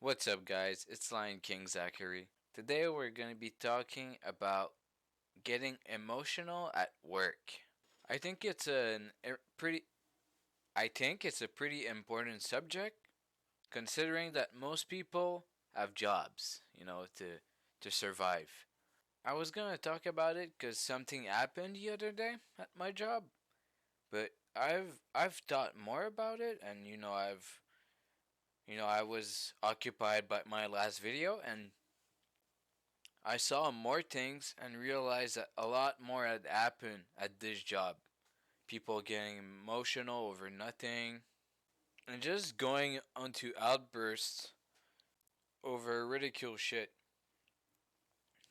What's up, guys? It's Lion King Zachary. Today we're going to be talking about getting emotional at work. I think it's pretty I think it's a pretty important subject considering that most people have jobs, to survive. I was going to talk about it cuz something happened the other day at my job, but I've thought more about it and I was occupied by my last video and I saw more things and realized that a lot more had happened at this job. People getting emotional over nothing and just going onto outbursts over ridicule shit.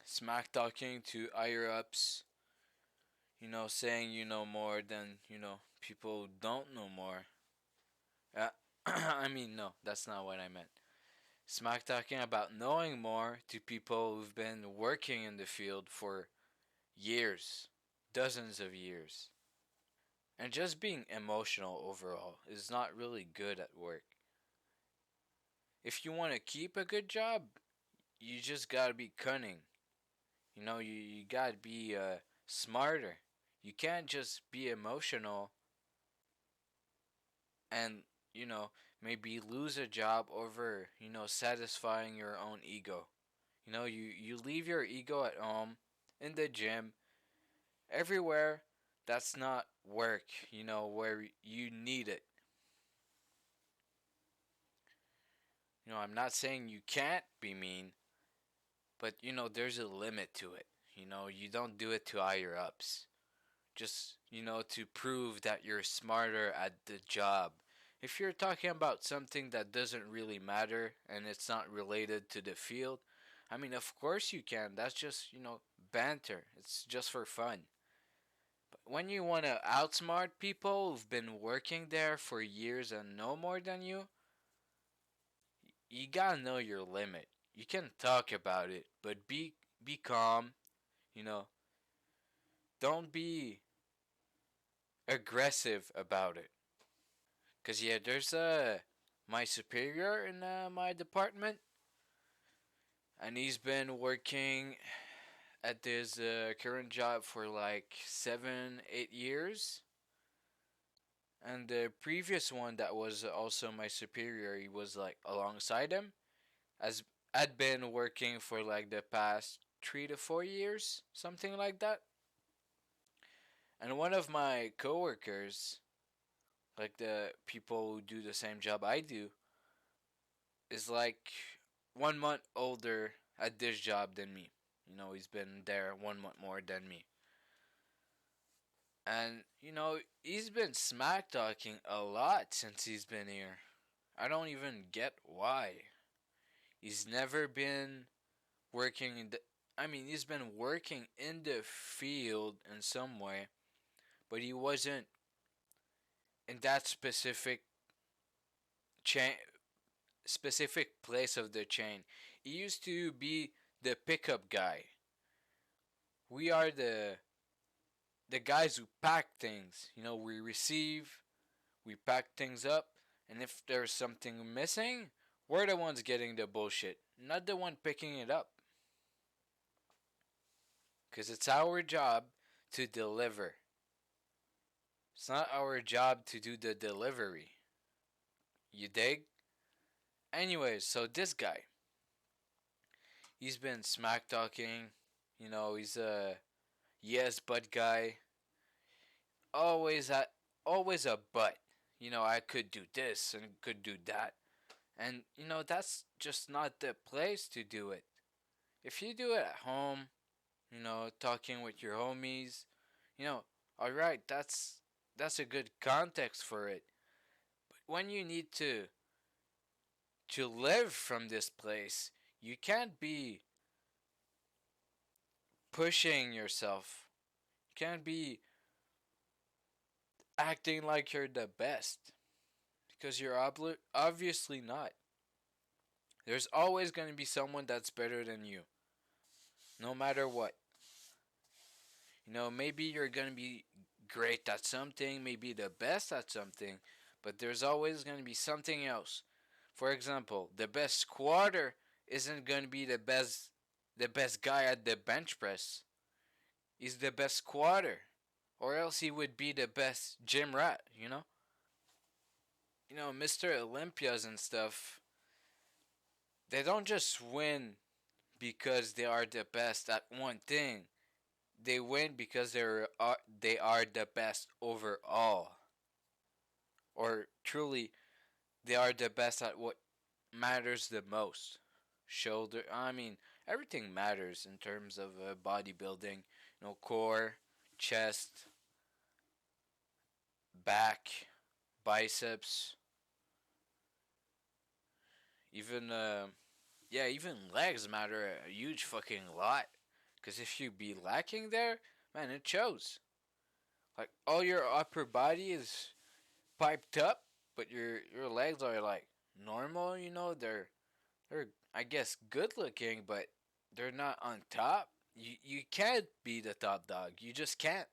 Smack talking to higher ups, saying you know more than, people who don't know more. No, that's not what I meant. Smack talking about knowing more to people who've been working in the field for years, dozens of years. And just being emotional overall is not really good at work. If you want to keep a good job, you just gotta be cunning. You gotta be smarter. You can't just be emotional and, you know, maybe lose a job over, satisfying your own ego. You leave your ego at home, in the gym, everywhere that's not work, where you need it. I'm not saying you can't be mean, but there's a limit to it. You don't do it to higher ups. Just, to prove that you're smarter at the job. If you're talking about something that doesn't really matter and it's not related to the field, of course you can. That's just, banter. It's just for fun. But when you want to outsmart people who've been working there for years and know more than you gotta know your limit. You can talk about it, but be calm. You know, don't be aggressive about it. Cause yeah, there's my superior in my department, and he's been working at this current job for like 7, 8 years. And the previous one that was also my superior, he was like alongside him, as had been working for like the past 3 to 4 years, something like that. And one of my coworkers, like the people who do the same job I do, is like 1 month older at this job than me. He's been there 1 month more than me. And, he's been smack talking a lot since he's been here. I don't even get why. He's never been working in the. He's been working in the field in some way, but he wasn't in that chain, specific place of the chain. He used to be the pickup guy. We are the guys who pack things. We receive, we pack things up, and if there's something missing, we're the ones getting the bullshit, not the one picking it up. Because it's our job to deliver. It's not our job to do the delivery. You dig? Anyways, so this guy, he's been smack talking. He's a yes but guy. Always at always a but. I could do this and could do that. And that's just not the place to do it. If you do it at home, talking with your homies, you know, all right, that's a good context for it. But when you need to live from this place, you can't be pushing yourself. You can't be acting like you're the best because you're obviously not. There's always going to be someone that's better than you, no matter what. Maybe you're going to be great at something, maybe the best at something, but there's always going to be something else. For example, the best squatter isn't going to be the best guy at the bench press. He's the best squatter, or else he would be the best gym rat. Mr. Olympias and stuff. They don't just win because they are the best at one thing. They win because they are the best overall, or truly they are the best at what matters the most. Shoulder, I mean, everything matters in terms of bodybuilding. Core, chest, back, biceps, even yeah, even legs matter a huge fucking lot. Cause if you be lacking there, man, it shows. Like all your upper body is piped up, but your legs are like normal. They're I guess good looking, but they're not on top. You can't be the top dog. You just can't.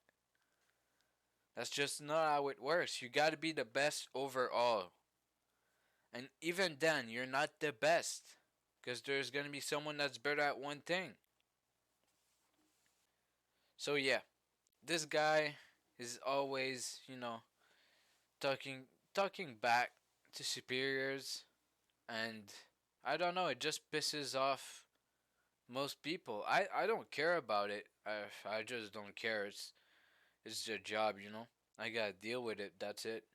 That's just not how it works. You got to be the best overall. And even then, you're not the best because there's going to be someone that's better at one thing. So yeah, this guy is always, talking talking back to superiors, and I don't know, it just pisses off most people. I don't care about it. I just don't care. It's their job. I gotta deal with it. That's it.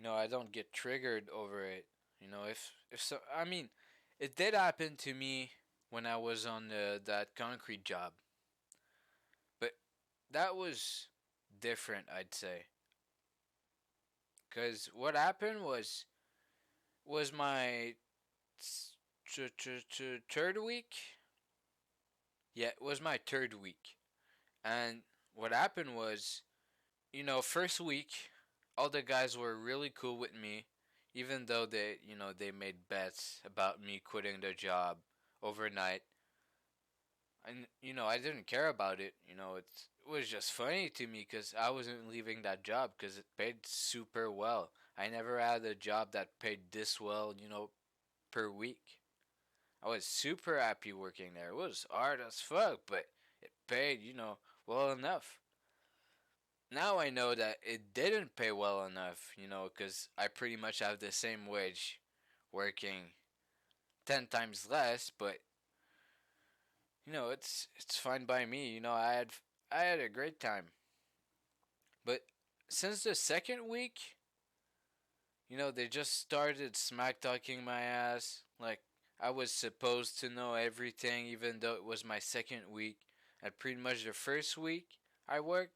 I don't get triggered over it. If so, I mean, it did happen to me when I was on that concrete job, but that was different, I'd say. Cause what happened was my third week. Yeah, it was my third week, and what happened was, first week, all the guys were really cool with me, even though they made bets about me quitting the job overnight. And I didn't care about it. It was just funny to me because I wasn't leaving that job because it paid super well. I never had a job that paid this well, per week. I was super happy working there. It was hard as fuck, but it paid, well enough. Now I know that it didn't pay well enough, because I pretty much have the same wage working 10 times less, but it's fine by me. I had a great time. But since the second week, they just started smack talking my ass like I was supposed to know everything even though it was my second week. And pretty much the first week I worked,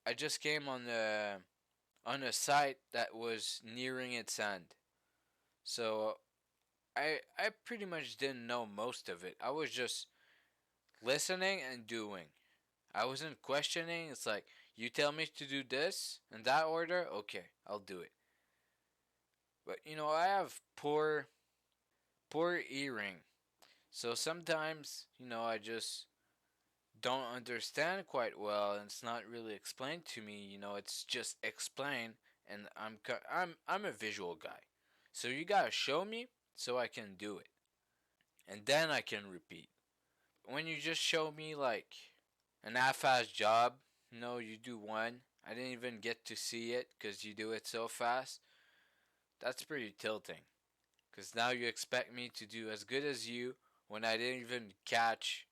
I just came on a site that was nearing its end. So I pretty much didn't know most of it. I was just listening and doing. I wasn't questioning. It's like, you tell me to do this in that order, okay, I'll do it. But I have poor hearing. So sometimes, I just don't understand quite well and it's not really explained to me, it's just explained and I'm a visual guy. So you got to show me so I can do it. And then I can repeat. When you just show me like an half-ass job, you do one. I didn't even get to see it cuz you do it so fast. That's pretty tilting. Cuz now you expect me to do as good as you when I didn't even catch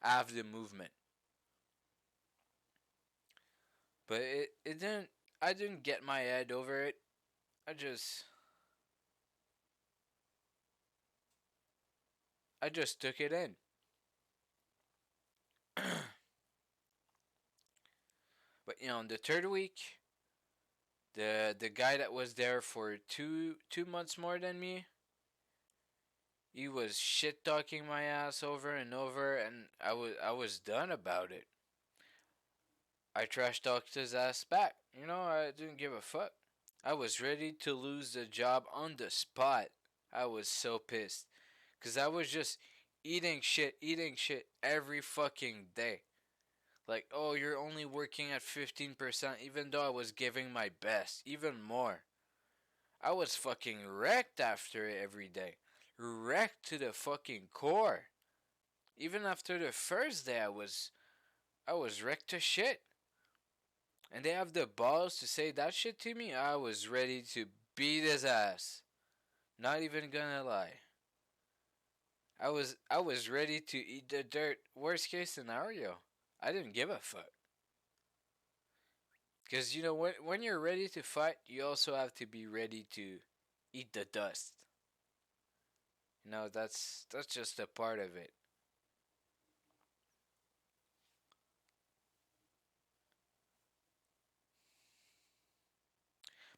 half the movement. But it didn't I didn't get my head over it. I just I just took it in. But in the third week, the guy that was there for two months more than me, he was shit talking my ass over and over, and I was done about it. I trash talked his ass back. I didn't give a fuck. I was ready to lose the job on the spot. I was so pissed. Because I was just eating shit every fucking day. Like, oh, you're only working at 15%, even though I was giving my best, even more. I was fucking wrecked after it every day. Wrecked to the fucking core. Even after the first day I was wrecked to shit. And they have the balls to say that shit to me. I was ready to beat his ass. Not even gonna lie. I was ready to eat the dirt. Worst case scenario. I didn't give a fuck. Cause when you're ready to fight, you also have to be ready to eat the dust. That's just a part of it.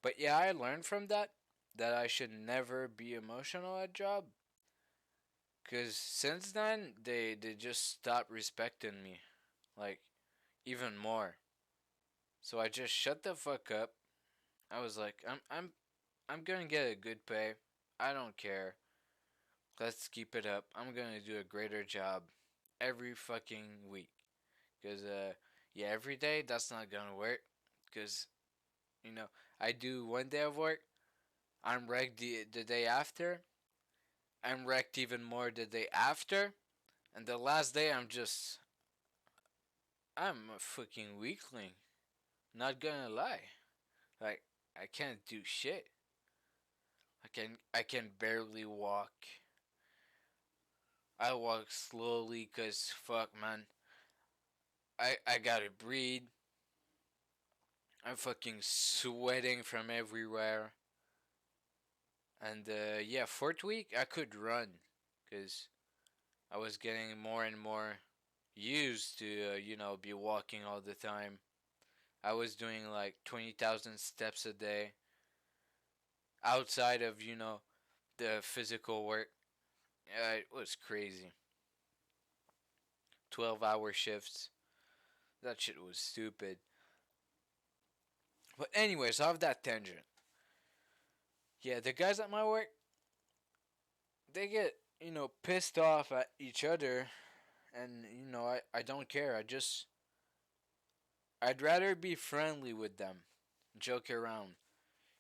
But yeah, I learned from that I should never be emotional at job. Cause since then they just stopped respecting me, like even more. So I just shut the fuck up. I was like, I'm gonna get a good pay. I don't care. Let's keep it up. I'm gonna do a greater job every fucking week. Cause yeah, every day that's not gonna work. Cause you know I do one day of work. I'm wrecked the day after. I'm wrecked even more the day after. And the last day I'm a fucking weakling. Not gonna lie. Like I can't do shit. I can barely walk. I walk slowly cause fuck man. I gotta breathe. I'm fucking sweating from everywhere. And yeah, fourth week I could run cause I was getting more and more used to be walking all the time. I was doing like 20,000 steps a day outside of the physical work. Yeah, it was crazy. 12-hour shifts. That shit was stupid. But anyways, off that tangent. Yeah, the guys at my work, they get, pissed off at each other and I don't care. I'd rather be friendly with them. Joke around,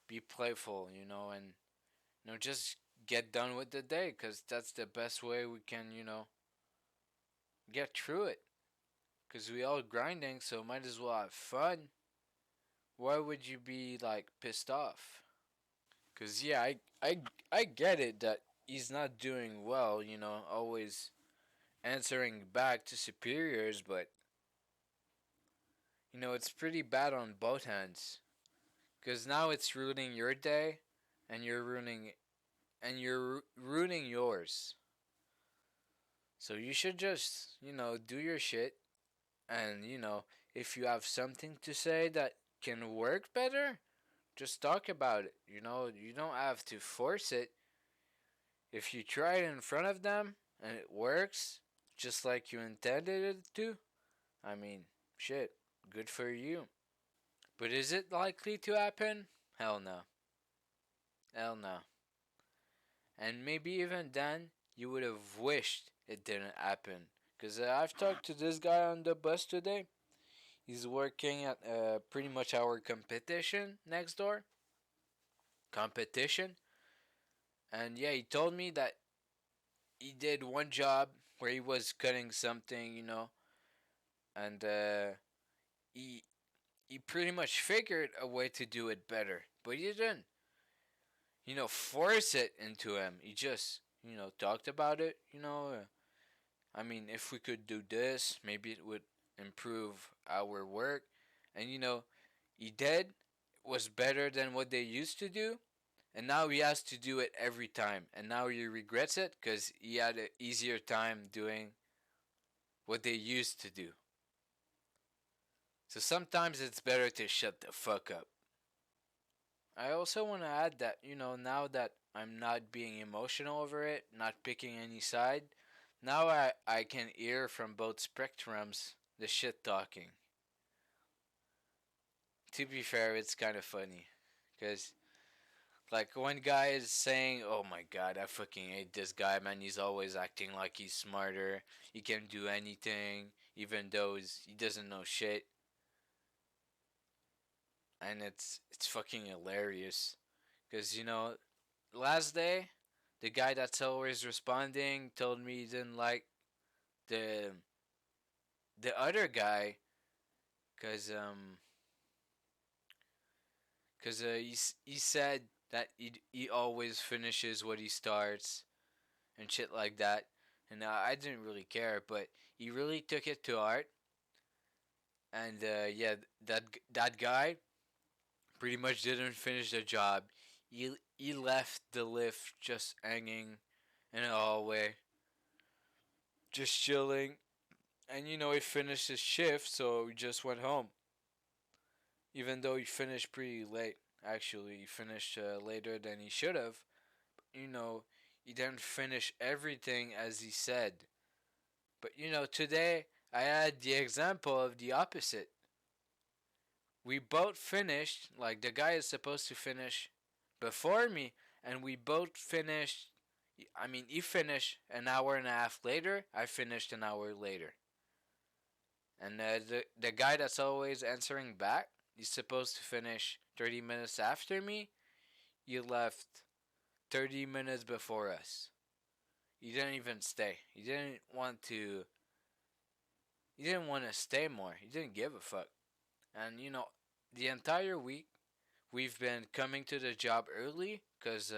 be playful, and just get done with the day cuz that's the best way we can, get through it. Cuz we all grinding, so might as well have fun. Why would you be like pissed off? Cause yeah, I get it that he's not doing well. Always answering back to superiors, but it's pretty bad on both hands. Cause now it's ruining your day, and you're ruining yours. So you should just do your shit, and if you have something to say that can work better, just talk about it. You don't have to force it. If you try it in front of them and it works just like you intended it to, I mean, shit, good for you. But is it likely to happen? Hell no. Hell no. And maybe even then, you would have wished it didn't happen. Because I've talked to this guy on the bus today. He's working at pretty much our competition next door. Competition. And yeah, he told me that he did one job where he was cutting something, and he he pretty much figured a way to do it better, but he didn't, force it into him. He just, talked about it. I mean, if we could do this, maybe it would improve our work, and he did was better than what they used to do. And now he has to do it every time. And now he regrets it because he had an easier time doing what they used to do. So sometimes it's better to shut the fuck up. I also want to add that, now that I'm not being emotional over it, not picking any side, now I can hear from both spectrums the shit talking. To be fair, it's kind of funny. Because, like, one guy is saying, oh my god, I fucking hate this guy, man. He's always acting like he's smarter. He can do anything, even though he doesn't know shit. And it's fucking hilarious. Cause last day, the guy that's always responding told me he didn't like the the other guy, cause he said that he always finishes what he starts and shit like that, and I didn't really care, but he really took it to heart, and yeah, that that guy pretty much didn't finish the job. He left the lift just hanging in the hallway, just chilling, and he finished his shift, so he just went home. Even though he finished pretty late, actually, he finished later than he should have. You know, he didn't finish everything as he said. But today I had the example of the opposite. We both finished, like the guy is supposed to finish before me, and we both finished. I mean, he finished an hour and a half later, I finished an hour later. And the guy that's always answering back, he's supposed to finish 30 minutes after me. You left 30 minutes before us. You didn't even stay. You didn't want to stay more. You didn't give a fuck. And the entire week we've been coming to the job early cuz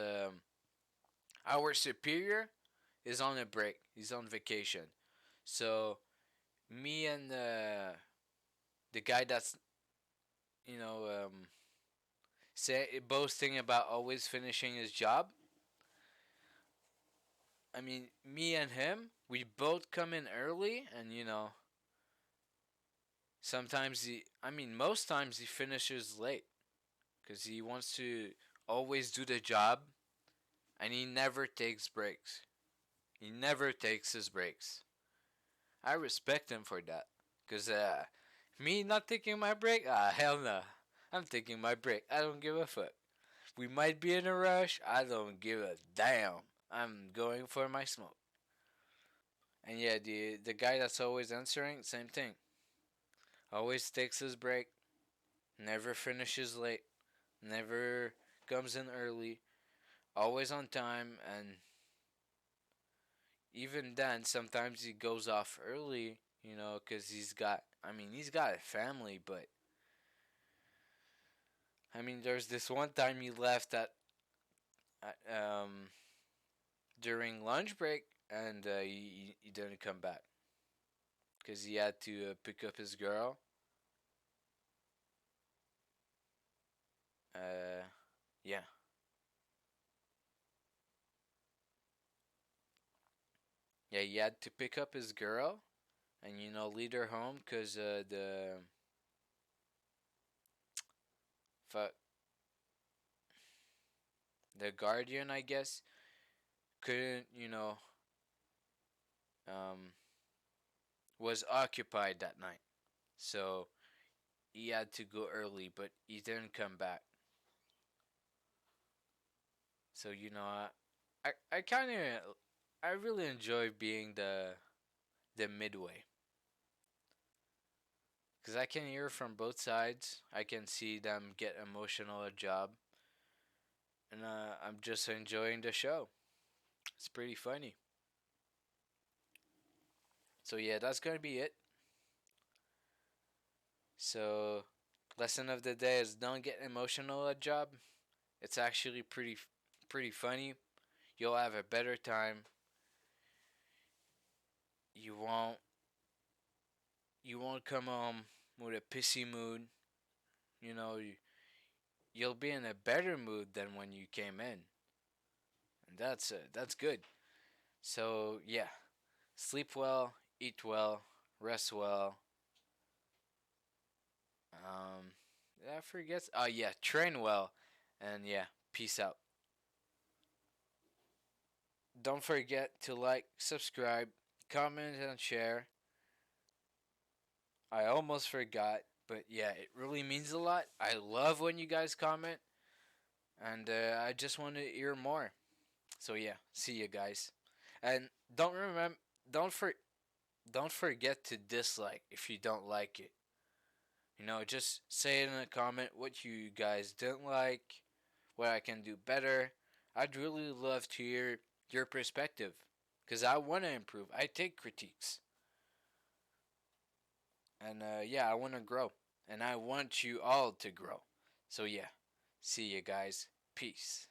our superior is on a break. He's on vacation. So me and the guy that's you know boasting about always finishing his job. I mean, me and him, we both come in early, and sometimes most times he finishes late because he wants to always do the job, and he never takes breaks. He never takes his breaks. I respect him for that, cause me not taking my break, hell no. I'm taking my break. I don't give a fuck. We might be in a rush. I don't give a damn. I'm going for my smoke. And yeah, the guy that's always answering, same thing. Always takes his break. Never finishes late. Never comes in early. Always on time. And even then, sometimes he goes off early. Because he's got a family. But there's this one time he left at during lunch break, and he didn't come back because he had to pick up his girl. Uh, yeah, yeah, he had to pick up his girl and lead her home because fu- the guardian, I guess, couldn't um was occupied that night, so he had to go early, but he didn't come back. So I kind of I really enjoy being the midway because I can hear from both sides. I can see them get emotional at job, and I'm just enjoying the show. It's pretty funny. So yeah, that's gonna be it. So lesson of the day is don't get emotional at job. It's actually pretty funny. You'll have a better time. You won't you won't come home with a pissy mood. You know, you'll be in a better mood than when you came in, and that's good. So yeah, sleep well, eat well, rest well. I forget. Oh yeah, train well, and yeah, peace out. Don't forget to like, subscribe, comment, and share. I almost forgot, but yeah, it really means a lot. I love when you guys comment, and I just want to hear more. So yeah, see you guys, and don't remember, don't for, don't forget to dislike if you don't like it. Just say it in a comment what you guys didn't like, what I can do better. I'd really love to hear your perspective because I want to improve. I take critiques. And yeah, I want to grow. And I want you all to grow. So yeah, see you guys. Peace.